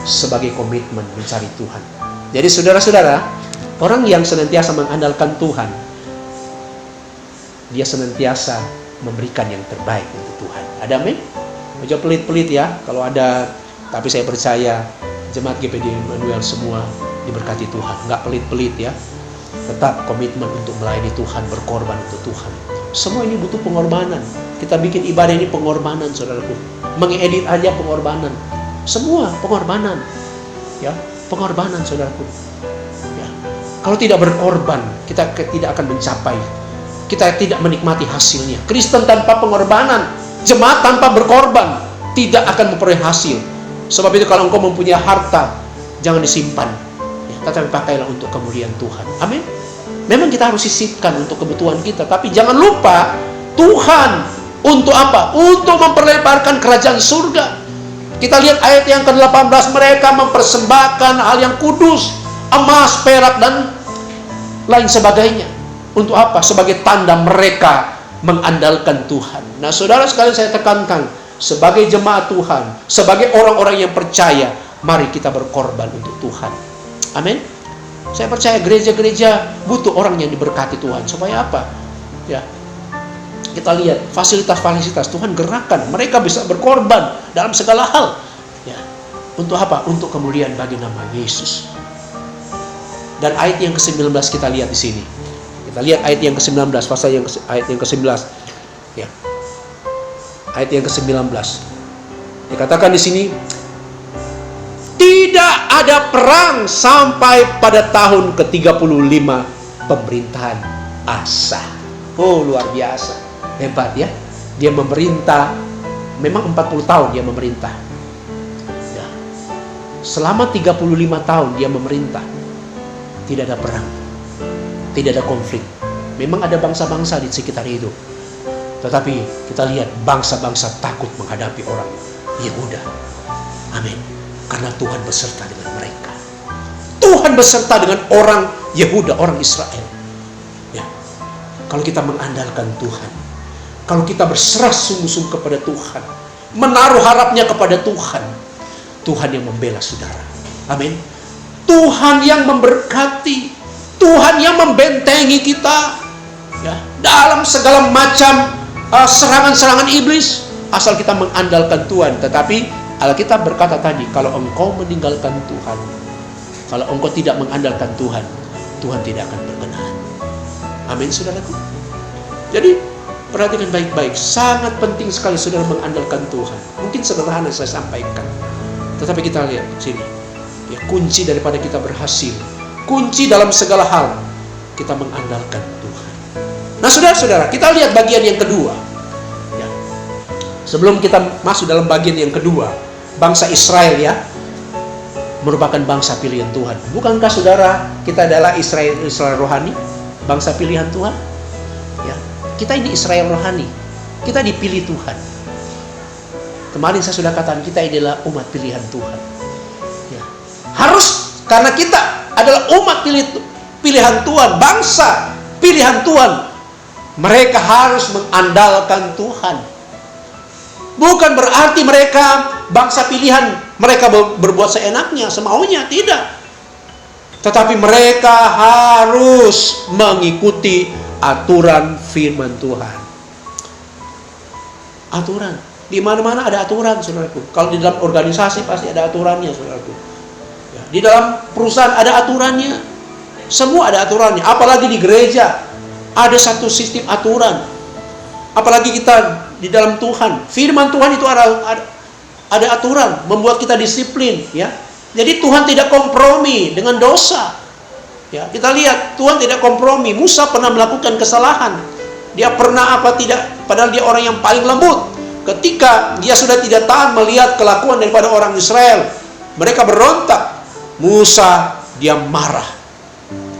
sebagai komitmen mencari Tuhan. Jadi saudara-saudara, orang yang senantiasa mengandalkan Tuhan, dia senantiasa memberikan yang terbaik untuk Tuhan. Ada amin? Jangan pelit-pelit ya. Kalau ada, tapi saya percaya jemaat GPD Immanuel semua diberkati Tuhan. Nggak pelit-pelit ya. Tetap komitmen untuk melayani Tuhan, berkorban untuk Tuhan. Semua ini butuh pengorbanan. Kita bikin ibadah ini pengorbanan, saudaraku. Mengedit aja pengorbanan. Semua pengorbanan. Ya, pengorbanan, saudaraku. Ya. Kalau tidak berkorban, kita tidak akan mencapai. Kita tidak menikmati hasilnya. Kristen tanpa pengorbanan, jemaat tanpa berkorban, tidak akan memperoleh hasil. Sebab itu kalau engkau mempunyai harta, jangan disimpan, ya, tetapi pakailah untuk kemuliaan Tuhan. Amin. Memang kita harus sisipkan untuk kebutuhan kita, tapi jangan lupa Tuhan untuk apa? Untuk memperlebarkan kerajaan surga. Kita lihat ayat yang ke-18, mereka mempersembahkan hal yang kudus, emas, perak, dan lain sebagainya. Untuk apa? Sebagai tanda mereka mengandalkan Tuhan. Nah, saudara sekalian, saya tekankan, sebagai jemaat Tuhan, sebagai orang-orang yang percaya, mari kita berkorban untuk Tuhan. Amin. Saya percaya gereja-gereja butuh orang yang diberkati Tuhan. Supaya apa? Ya, kita lihat fasilitas-fasilitas Tuhan gerakan. Mereka bisa berkorban dalam segala hal. Ya, untuk apa? Untuk kemuliaan bagi nama Yesus. Dan ayat yang ke-19 kita lihat di sini. Kita lihat ayat yang ke-19, ayat yang ke-19. Ya. Ayat yang ke-19. Dikatakan di sini, tidak ada perang sampai pada tahun ke-35 pemerintahan Asa. Oh, luar biasa. Hebat ya. Dia memerintah, memang 40 tahun dia memerintah. Ya. Selama 35 tahun dia memerintah, tidak ada perang, tidak ada konflik. Memang ada bangsa-bangsa di sekitar itu, tetapi kita lihat bangsa-bangsa takut menghadapi orang Yehuda. Amin. Karena Tuhan beserta dengan mereka. Tuhan beserta dengan orang Yehuda, orang Israel. Ya. Kalau kita mengandalkan Tuhan, kalau kita berserah sungguh-sungguh kepada Tuhan, menaruh harapnya kepada Tuhan, Tuhan yang membela saudara. Amin. Tuhan yang memberkati, Tuhan yang membentengi kita, ya, dalam segala macam serangan-serangan iblis, asal kita mengandalkan Tuhan. Tetapi Alkitab berkata tadi, kalau engkau meninggalkan Tuhan, kalau engkau tidak mengandalkan Tuhan, Tuhan tidak akan berkenan. Amin, saudaraku. Jadi perhatikan baik-baik, sangat penting sekali saudara mengandalkan Tuhan. Mungkin sederhana saya sampaikan, tetapi kita lihat sini, ya, kunci daripada kita berhasil, kunci dalam segala hal, kita mengandalkan Tuhan. Nah, saudara-saudara, kita lihat bagian yang kedua. Ya. Sebelum kita masuk dalam bagian yang kedua, bangsa Israel ya, merupakan bangsa pilihan Tuhan. Bukankah saudara, kita adalah Israel rohani, bangsa pilihan Tuhan? Ya, kita ini Israel rohani, kita dipilih Tuhan. Kemarin saya sudah katakan, kita adalah umat pilihan Tuhan. Ya. Harus, karena kita adalah umat pilihan Tuhan, bangsa pilihan Tuhan, mereka harus mengandalkan Tuhan. Bukan berarti mereka bangsa pilihan, mereka berbuat seenaknya, semaunya, tidak. Tetapi mereka harus mengikuti aturan firman Tuhan. Aturan. Di mana-mana ada aturan, saudaraku. Kalau di dalam organisasi pasti ada aturannya, saudaraku. Ya, di dalam perusahaan ada aturannya. Semua ada aturannya. Apalagi di gereja ada satu sistem aturan. Apalagi kita di dalam Tuhan, firman Tuhan itu ada aturan, membuat kita disiplin, ya. Jadi Tuhan tidak kompromi dengan dosa. Ya, kita lihat Tuhan tidak kompromi. Musa pernah melakukan kesalahan. Dia pernah padahal dia orang yang paling lembut. Ketika dia sudah tidak tahan melihat kelakuan daripada orang Israel, mereka berontak. Musa dia marah.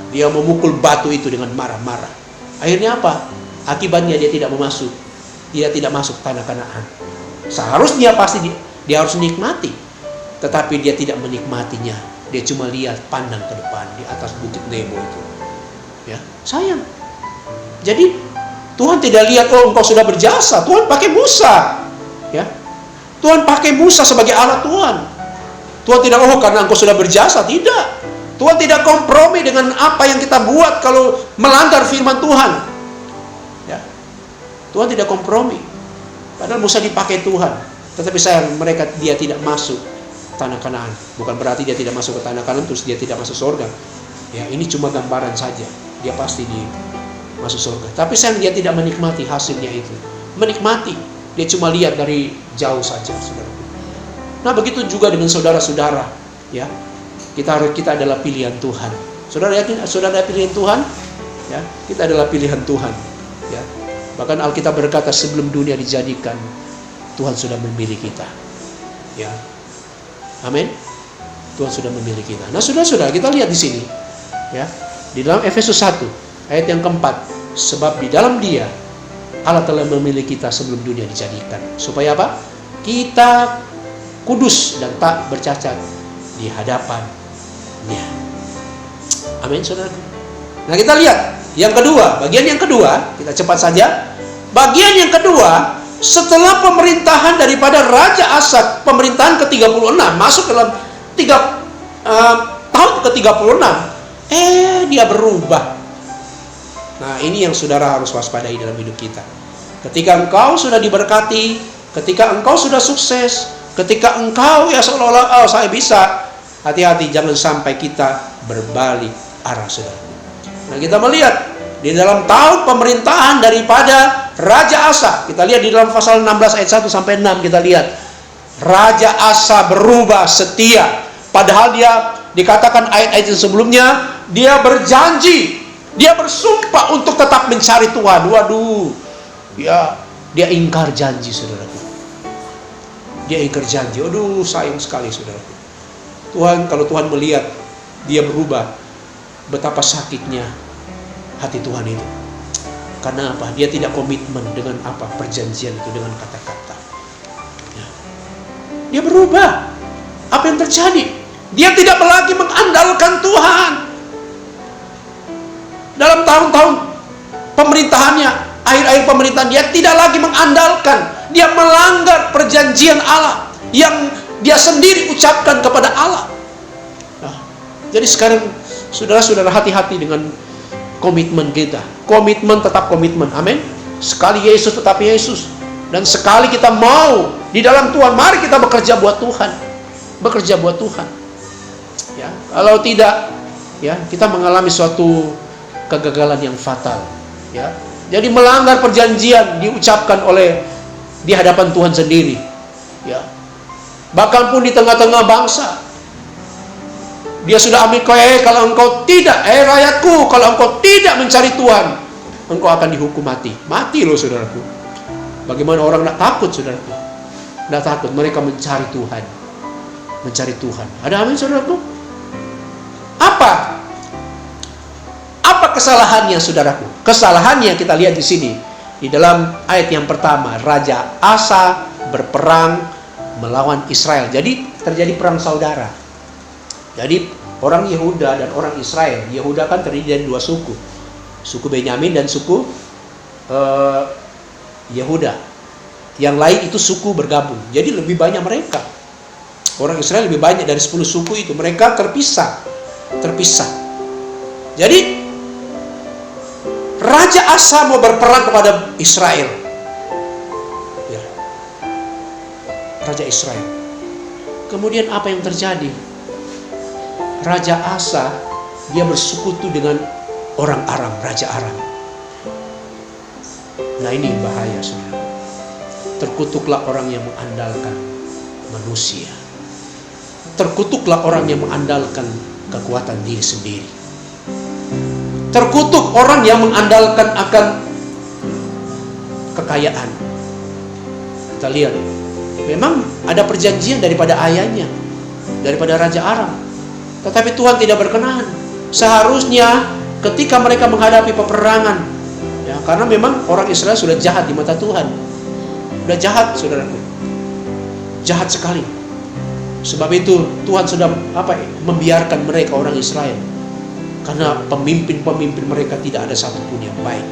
Dia memukul batu itu dengan marah-marah. Akhirnya apa? Akibatnya dia tidak masuk. Dia tidak masuk tanah Kanaan. Seharusnya pasti dia harus nikmati. Tetapi dia tidak menikmatinya. Dia cuma lihat, pandang ke depan di atas bukit Nebo itu. Ya, sayang. Jadi Tuhan tidak lihat, oh engkau sudah berjasa. Tuhan pakai Musa. Ya. Tuhan pakai Musa sebagai alat Tuhan. Tuhan tidak, oh karena engkau sudah berjasa. Tidak. Tuhan tidak kompromi dengan apa yang kita buat kalau melanggar firman Tuhan. Ya. Tuhan tidak kompromi. Padahal Musa dipakai Tuhan. Tetapi sayang, dia tidak masuk tanah Kanaan. Bukan berarti dia tidak masuk ke tanah Kanaan terus dia tidak masuk surga. Ya, ini cuma gambaran saja. Dia pasti masuk surga. Tapi sayang, dia tidak menikmati hasilnya itu. Menikmati, dia cuma lihat dari jauh saja, saudara. Nah, begitu juga dengan saudara-saudara, ya. Kita adalah pilihan Tuhan. Saudara yakin saudara pilihan Tuhan? Ya, kita adalah pilihan Tuhan, ya. Bahkan Alkitab berkata sebelum dunia dijadikan, Tuhan sudah memilih kita. Ya. Amin. Tuhan sudah memilih kita. Nah, saudara-saudara, kita lihat di sini, ya. Di dalam Efesus 1 ayat yang keempat, sebab di dalam Dia Allah telah memilih kita sebelum dunia dijadikan. Supaya apa? Kita kudus dan tak bercacat di hadapan-Nya. Amin, saudara. Nah, kita lihat yang kedua, bagian yang kedua, kita cepat saja. Bagian yang kedua, setelah pemerintahan daripada Raja Asa, pemerintahan ke-36, masuk dalam tahun ke-36, dia berubah. Nah, ini yang saudara harus waspadai dalam hidup kita. Ketika engkau sudah diberkati, ketika engkau sudah sukses, ketika engkau ya seolah-olah, saya bisa, hati-hati jangan sampai kita berbalik arah, saudara. Nah, kita melihat di dalam tahun pemerintahan daripada Raja Asa, kita lihat di dalam pasal 16 ayat 1 sampai 6, kita lihat Raja Asa berubah setia. Padahal dia dikatakan ayat-ayat yang sebelumnya, dia berjanji, dia bersumpah untuk tetap mencari Tuhan. Waduh, ya, dia ingkar janji, saudaraku. Dia ingkar janji. Aduh, sayang sekali, saudaraku. Tuhan, kalau Tuhan melihat dia berubah, betapa sakitnya hati Tuhan itu. Karena apa? Dia tidak komitmen dengan apa? Perjanjian itu, dengan kata-kata. Ya. Dia berubah. Apa yang terjadi? Dia tidak lagi mengandalkan Tuhan. Dalam tahun-tahun pemerintahannya, akhir-akhir pemerintahan, dia tidak lagi mengandalkan. Dia melanggar perjanjian Allah yang dia sendiri ucapkan kepada Allah. Nah, jadi sekarang saudara-saudara hati-hati dengan komitmen kita. Komitmen tetap komitmen. Amin. Sekali Yesus tetap Yesus. Dan sekali kita mau di dalam Tuhan, mari kita bekerja buat Tuhan. Bekerja buat Tuhan. Ya, kalau tidak, ya, kita mengalami suatu kegagalan yang fatal. Ya. Jadi melanggar perjanjian diucapkan oleh di hadapan Tuhan sendiri. Ya. Bahkan pun di tengah-tengah bangsa, dia sudah ambil kalau engkau tidak, rakyatku, kalau engkau tidak mencari Tuhan, engkau akan dihukum mati. Mati loh, saudaraku. Bagaimana orang tidak takut, saudaraku? Tidak takut, mereka mencari Tuhan. Mencari Tuhan. Ada amin, saudaraku? Apa kesalahannya, saudaraku? Kesalahannya kita lihat di sini. Di dalam ayat yang pertama, Raja Asa berperang melawan Israel. Jadi terjadi perang saudara. Jadi orang Yehuda dan orang Israel. Yehuda kan terdiri dari dua suku. Suku Benyamin dan suku Yehuda. Yang lain itu suku bergabung. Jadi lebih banyak mereka. Orang Israel lebih banyak dari 10 suku itu. Mereka terpisah. Jadi Raja Asa mau berperang kepada Israel. Ya. Raja Israel. Kemudian apa yang terjadi? Raja Asa, dia bersekutu dengan orang Aram, Raja Aram. Nah, ini bahaya, saudara. Terkutuklah orang yang mengandalkan manusia. Terkutuklah orang yang mengandalkan kekuatan diri sendiri. Terkutuk orang yang mengandalkan akan kekayaan. Kita lihat, memang ada perjanjian daripada ayahnya, daripada Raja Aram. Tetapi Tuhan tidak berkenan. Seharusnya ketika mereka menghadapi peperangan, ya, karena memang orang Israel sudah jahat di mata Tuhan. Sudah jahat, saudaraku. Jahat sekali. Sebab itu Tuhan sudah membiarkan mereka orang Israel. Karena pemimpin-pemimpin mereka tidak ada satupun yang baik.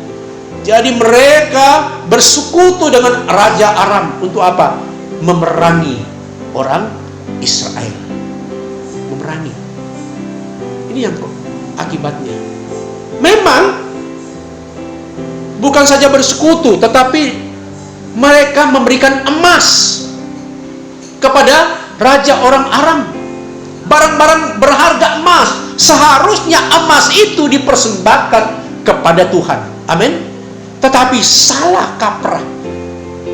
Jadi mereka bersekutu dengan Raja Aram untuk apa? Memerangi orang Israel. Memerangi. Ini yang akibatnya. Memang bukan saja bersekutu, tetapi mereka memberikan emas kepada Raja orang Aram. Barang-barang berharga emas. Seharusnya emas itu dipersembahkan kepada Tuhan. Amin. Tetapi salah kaprah.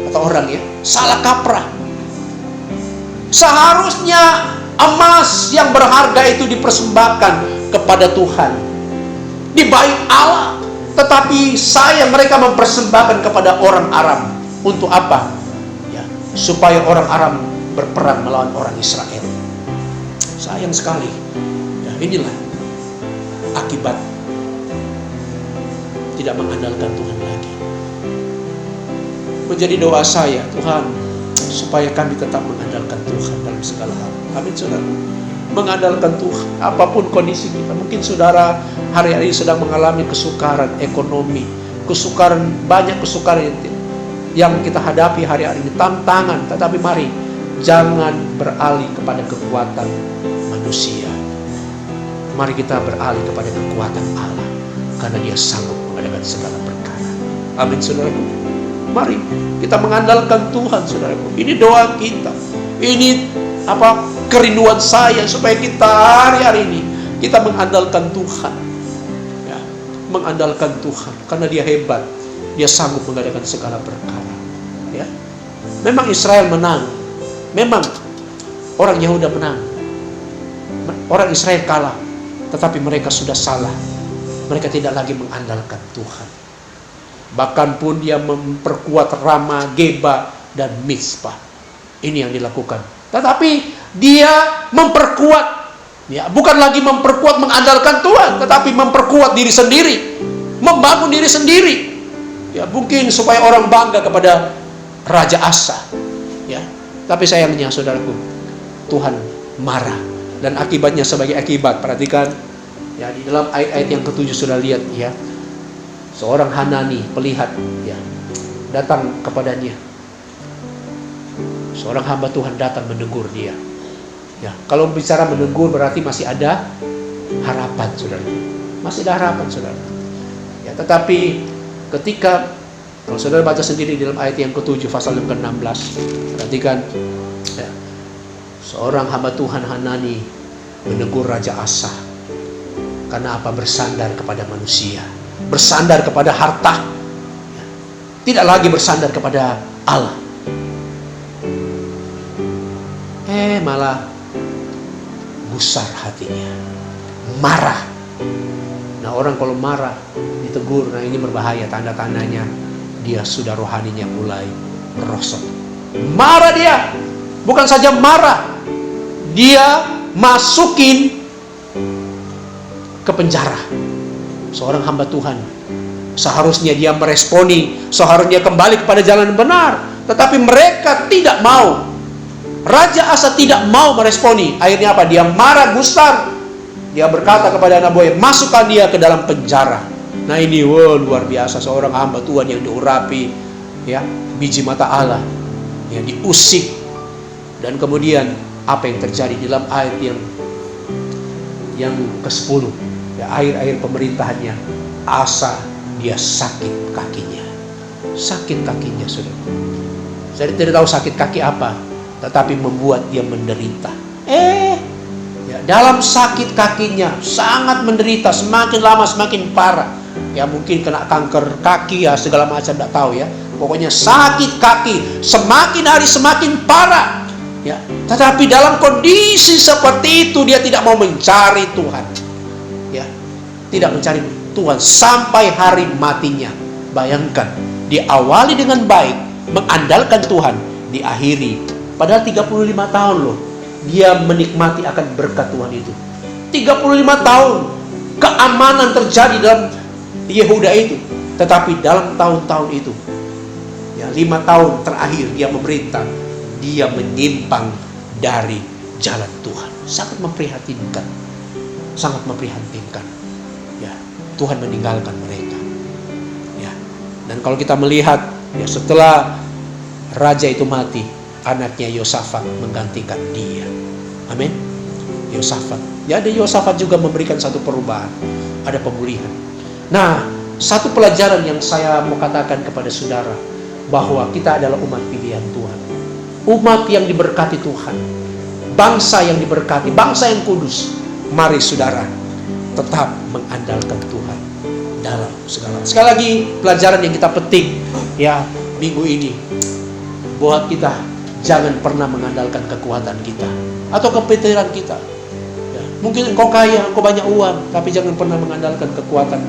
Kata orang ya, salah kaprah. Seharusnya emas yang berharga itu dipersembahkan kepada Tuhan, di bait Allah. Tetapi mereka mempersembahkan kepada orang Aram. Untuk apa? Ya, supaya orang Aram berperang melawan orang Israel. Sayang sekali. Ya, inilah akibat tidak mengandalkan Tuhan lagi. Menjadi doa saya, Tuhan, supaya kami tetap mengandalkan Tuhan dalam segala hal. Amin, saudara. Mengandalkan Tuhan, apapun kondisi kita. Mungkin saudara hari-hari sedang mengalami kesukaran ekonomi, banyak kesukaran yang kita hadapi hari-hari ini, tantangan. Tetapi mari, jangan beralih kepada kekuatan manusia. Mari kita beralih kepada kekuatan Allah, karena Dia sanggup mengadakan segala perkara. Amin, saudaraku. Mari kita mengandalkan Tuhan, saudaraku. Ini doa kita. Ini kerinduan saya, supaya kita hari-hari ini kita mengandalkan Tuhan. Ya, mengandalkan Tuhan, karena Dia hebat. Dia sanggup mengadakan segala perkara. Ya. Memang Israel menang. Memang orang Yehuda menang. Orang Israel kalah. Tetapi mereka sudah salah. Mereka tidak lagi mengandalkan Tuhan. Bahkan pun dia memperkuat Rama, Geba, dan Mizpah. Ini yang dilakukan. Tetapi dia memperkuat. Ya, bukan lagi memperkuat mengandalkan Tuhan, tetapi memperkuat diri sendiri. Membangun diri sendiri. Ya, mungkin supaya orang bangga kepada Raja Asa. Ya. Tapi sayangnya, saudaraku, Tuhan marah. Dan akibatnya sebagai akibat, perhatikan ya, di dalam ayat-ayat yang ke-7 sudah lihat ya, seorang Hanani pelihat ya, datang kepadanya. Seorang hamba Tuhan datang menegur dia. Ya, kalau bicara menegur berarti masih ada harapan, saudara. Masih ada harapan, saudara. Ya, tetapi ketika kalau saudara baca sendiri di dalam ayat yang ke-7 pasal yang ke-16, perhatikan ya, seorang hamba Tuhan Hanani menegur Raja Asa. Karena apa? Bersandar kepada manusia, bersandar kepada harta, ya, tidak lagi bersandar kepada Allah. Malah gusar hatinya, marah. Nah, orang kalau marah ditegur, nah ini berbahaya, tanda-tandanya dia sudah rohaninya mulai merosot. Marah dia, bukan saja marah, dia masukin ke penjara seorang hamba Tuhan. Seharusnya dia meresponi, seharusnya kembali kepada jalan benar, tetapi mereka tidak mau. Raja Asa tidak mau meresponi. Akhirnya apa? Dia marah, gusar. Dia berkata kepada anak buahnya, masukkan dia ke dalam penjara. Nah ini luar biasa, seorang hamba Tuhan yang diurapi ya, biji mata Allah ya, diusik. Dan kemudian apa yang terjadi di dalam ayat yang ke-10 ya, akhir-akhir pemerintahannya Asa, dia sakit kakinya. Sakit kakinya, saudara. Saya tidak tahu sakit kaki apa, tetapi membuat dia menderita. Ya, dalam sakit kakinya sangat menderita, semakin lama semakin parah. Ya mungkin kena kanker kaki ya, segala macam, tidak tahu ya. Pokoknya sakit kaki, semakin hari semakin parah. Ya, tetapi dalam kondisi seperti itu dia tidak mau mencari Tuhan. Ya, tidak mencari Tuhan sampai hari matinya. Bayangkan, diawali dengan baik, mengandalkan Tuhan, diakhiri padahal 35 tahun loh dia menikmati akan berkat Tuhan itu. 35 tahun keamanan terjadi dalam Yehuda itu. Tetapi dalam tahun-tahun itu, ya 5 tahun terakhir dia memerintah, dia menyimpang dari jalan Tuhan. Sangat memprihatinkan. Sangat memprihatinkan. Ya, Tuhan meninggalkan mereka. Ya. Dan kalau kita melihat, ya setelah raja itu mati, anaknya Yosafat menggantikan dia. Amin. Yosafat. Ya, ada Yosafat juga memberikan satu perubahan, ada pemulihan. Nah, satu pelajaran yang saya mau katakan kepada saudara, bahwa kita adalah umat pilihan Tuhan. Umat yang diberkati Tuhan. Bangsa yang diberkati, bangsa yang kudus. Mari saudara, tetap mengandalkan Tuhan dalam segala. Sekali lagi, pelajaran yang kita petik ya minggu ini, buat kita jangan pernah mengandalkan kekuatan kita atau kepintaran kita. Ya, mungkin engkau kaya, engkau banyak uang, tapi jangan pernah mengandalkan kekuatan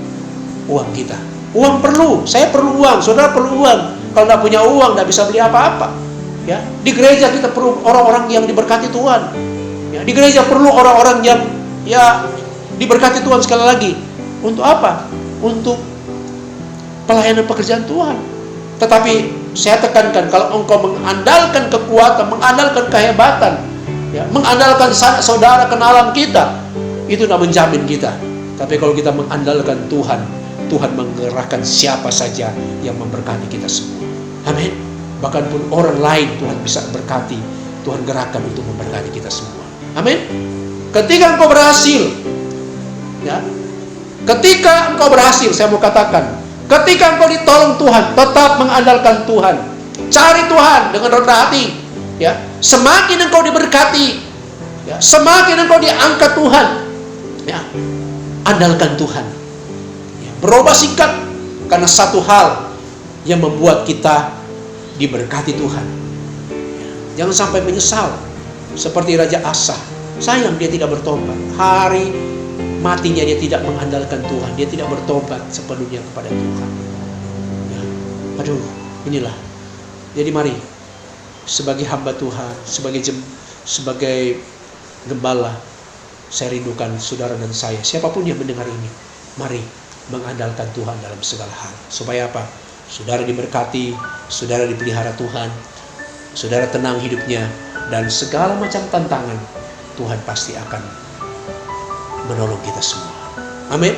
uang kita. Uang perlu, saya perlu uang, saudara perlu uang. Kalau tidak punya uang, tidak bisa beli apa-apa. Ya, di gereja kita perlu orang-orang yang diberkati Tuhan. Ya, di gereja perlu orang-orang yang ya diberkati Tuhan. Sekali lagi, untuk apa? Untuk pelayanan pekerjaan Tuhan. Tetapi saya tekankan, kalau engkau mengandalkan kekuatan, mengandalkan kehebatan, ya, mengandalkan saudara kenalan kita, itu tidak menjamin kita. Tapi kalau kita mengandalkan Tuhan, Tuhan menggerakkan siapa saja yang memberkati kita semua. Amin. Bahkan pun orang lain Tuhan bisa berkati, Tuhan gerakkan untuk memberkati kita semua. Amin. Ketika engkau berhasil, ya, ketika engkau berhasil, saya mau katakan, ketika engkau ditolong Tuhan, tetap mengandalkan Tuhan. Cari Tuhan dengan rendah hati. Ya, semakin engkau diberkati, ya, semakin engkau diangkat Tuhan. Ya, andalkan Tuhan. Ya, berubah sikap karena satu hal yang membuat kita diberkati Tuhan. Ya, jangan sampai menyesal seperti Raja Asa. Sayang dia tidak bertobat. Hari matinya dia tidak mengandalkan Tuhan, dia tidak bertobat sepenuhnya kepada Tuhan. Ya. Aduh, inilah. Jadi mari, sebagai hamba Tuhan, sebagai gembala, saya rindukan saudara dan saya, siapapun yang mendengar ini, mari mengandalkan Tuhan dalam segala hal. Supaya apa? Saudara diberkati, saudara dipelihara Tuhan, saudara tenang hidupnya, dan segala macam tantangan Tuhan pasti akan menolong kita semua. Amin.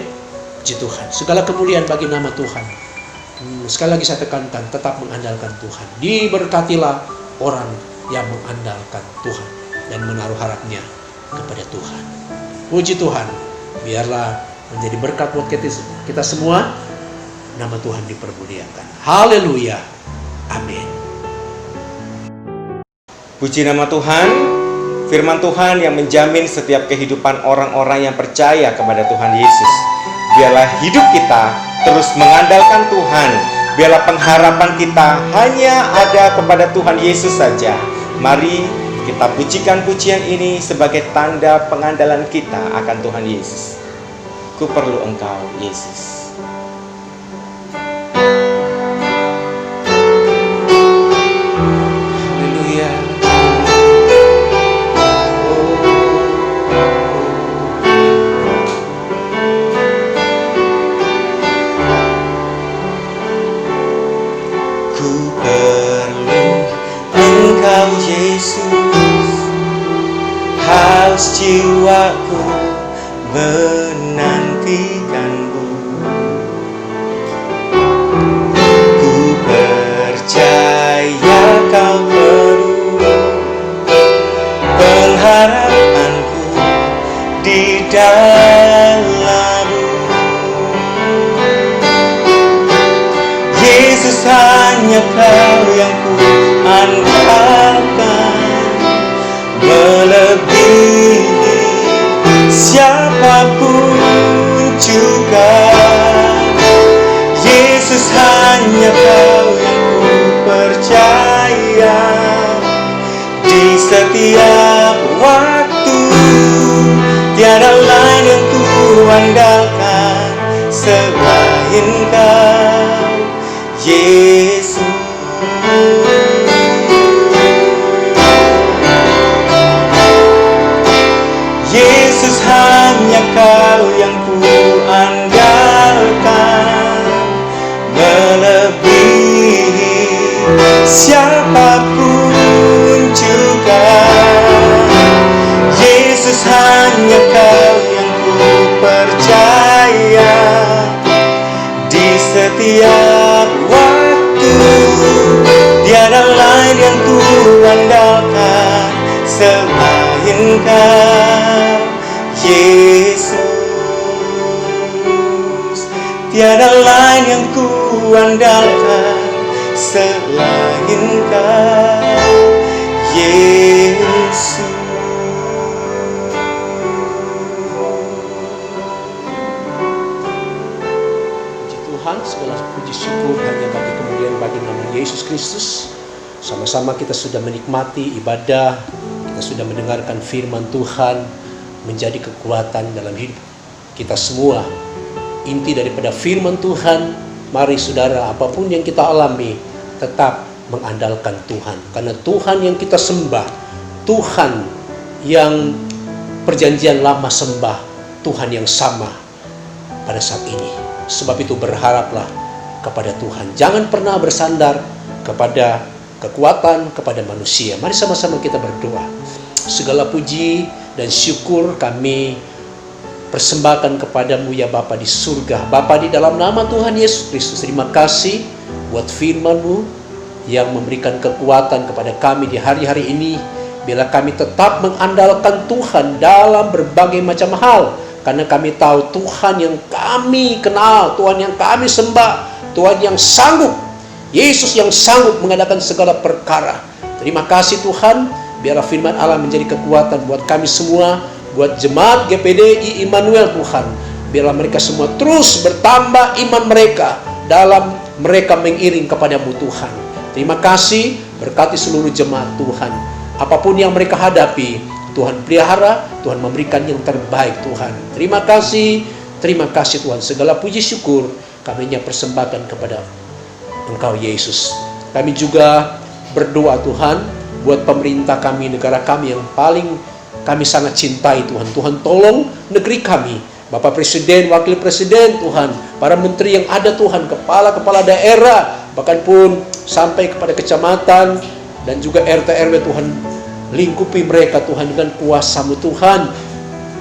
Puji Tuhan. Segala kemuliaan bagi nama Tuhan. Sekali lagi saya tekankan, tetap mengandalkan Tuhan. Diberkatilah orang yang mengandalkan Tuhan dan menaruh harapnya kepada Tuhan. Puji Tuhan. Biarlah menjadi berkat buat kita semua. Nama Tuhan dipermuliakan. Haleluya. Amin. Puji nama Tuhan. Firman Tuhan yang menjamin setiap kehidupan orang-orang yang percaya kepada Tuhan Yesus. Biarlah hidup kita terus mengandalkan Tuhan. Biarlah pengharapan kita hanya ada kepada Tuhan Yesus saja. Mari kita pujikan pujian ini sebagai tanda pengandalan kita akan Tuhan Yesus. Ku perlu Engkau, Yesus. Jiwaku menantikanmu. Ku percaya kau penuh pengharapanku di dalam-Mu. Yesus, hanya Kau yang ku andalkan, melebihi siapapun juga. Yesus, hanya Kau yang ku percaya di setiap waktu. Tiada lain yang ku andalkan selain Kau, Yesus. Yesus, hanya Engkau yang ku andalkan, melebihi siapapun juga. Yesus, hanya Kau yang ku percaya di setiap waktu. Tiada lain yang ku andalkan selain Kau, Yesus. Tiada lain yang ku andalkan selain Kau, Yesus. Puji Tuhan, segala puji syukur hanya bagi kemuliaan bagi nama Yesus Kristus. Sama-sama kita sudah menikmati ibadah, kita sudah mendengarkan firman Tuhan, menjadi kekuatan dalam hidup kita semua. Inti daripada firman Tuhan, mari saudara, apapun yang kita alami, tetap mengandalkan Tuhan. Karena Tuhan yang kita sembah, Tuhan yang perjanjian lama sembah, Tuhan yang sama pada saat ini. Sebab itu berharaplah kepada Tuhan. Jangan pernah bersandar kepada kekuatan, kepada manusia. Mari sama-sama kita berdoa. Segala puji dan syukur kami persembahkan kepadamu ya Bapa di surga. Bapa, di dalam nama Tuhan Yesus Kristus, terima kasih buat firman-Mu yang memberikan kekuatan kepada kami di hari-hari ini. Bila kami tetap mengandalkan Tuhan dalam berbagai macam hal, karena kami tahu Tuhan yang kami kenal, Tuhan yang kami sembah, Tuhan yang sanggup, Yesus yang sanggup mengadakan segala perkara. Terima kasih Tuhan, biarlah firman Allah menjadi kekuatan buat kami semua, buat jemaat GPDI Immanuel Tuhan. Biarlah mereka semua terus bertambah iman mereka dalam mereka mengiring kepadamu Tuhan. Terima kasih, berkati seluruh jemaat Tuhan. Apapun yang mereka hadapi, Tuhan pelihara, Tuhan memberikan yang terbaik Tuhan. Terima kasih Tuhan. Segala puji syukur kami hanya persembahkan kepada Engkau Yesus. Kami juga berdoa Tuhan buat pemerintah kami, negara kami yang paling kami sangat cintai Tuhan. Tuhan tolong negeri kami, Bapak Presiden, Wakil Presiden Tuhan, para menteri yang ada Tuhan, kepala-kepala daerah, bahkan pun sampai kepada kecamatan dan juga RT RW Tuhan. Lingkupi mereka Tuhan dengan kuasa-Mu Tuhan,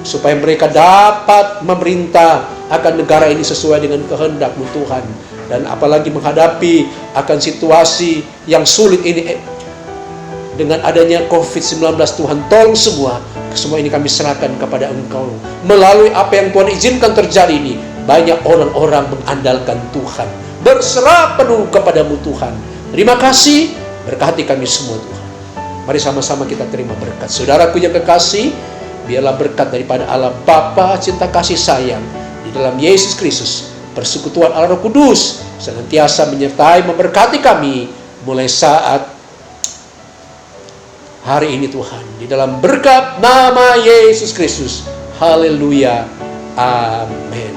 supaya mereka dapat memerintah akan negara ini sesuai dengan kehendak-Mu Tuhan. Dan apalagi menghadapi akan situasi yang sulit ini dengan adanya COVID-19 Tuhan, tolong semua ini kami serahkan kepada Engkau. Melalui apa yang Tuhan izinkan terjadi ini, banyak orang-orang mengandalkan Tuhan, berserah penuh kepadamu Tuhan. Terima kasih, berkati kami semua Tuhan. Mari sama-sama kita terima berkat. Saudaraku yang kekasih, biarlah berkat daripada Allah Bapa cinta kasih sayang di dalam Yesus Kristus, persekutuan Allah Roh Kudus senantiasa menyertai memberkati kami mulai saat hari ini Tuhan. Di dalam berkat nama Yesus Kristus. Haleluya. Amin.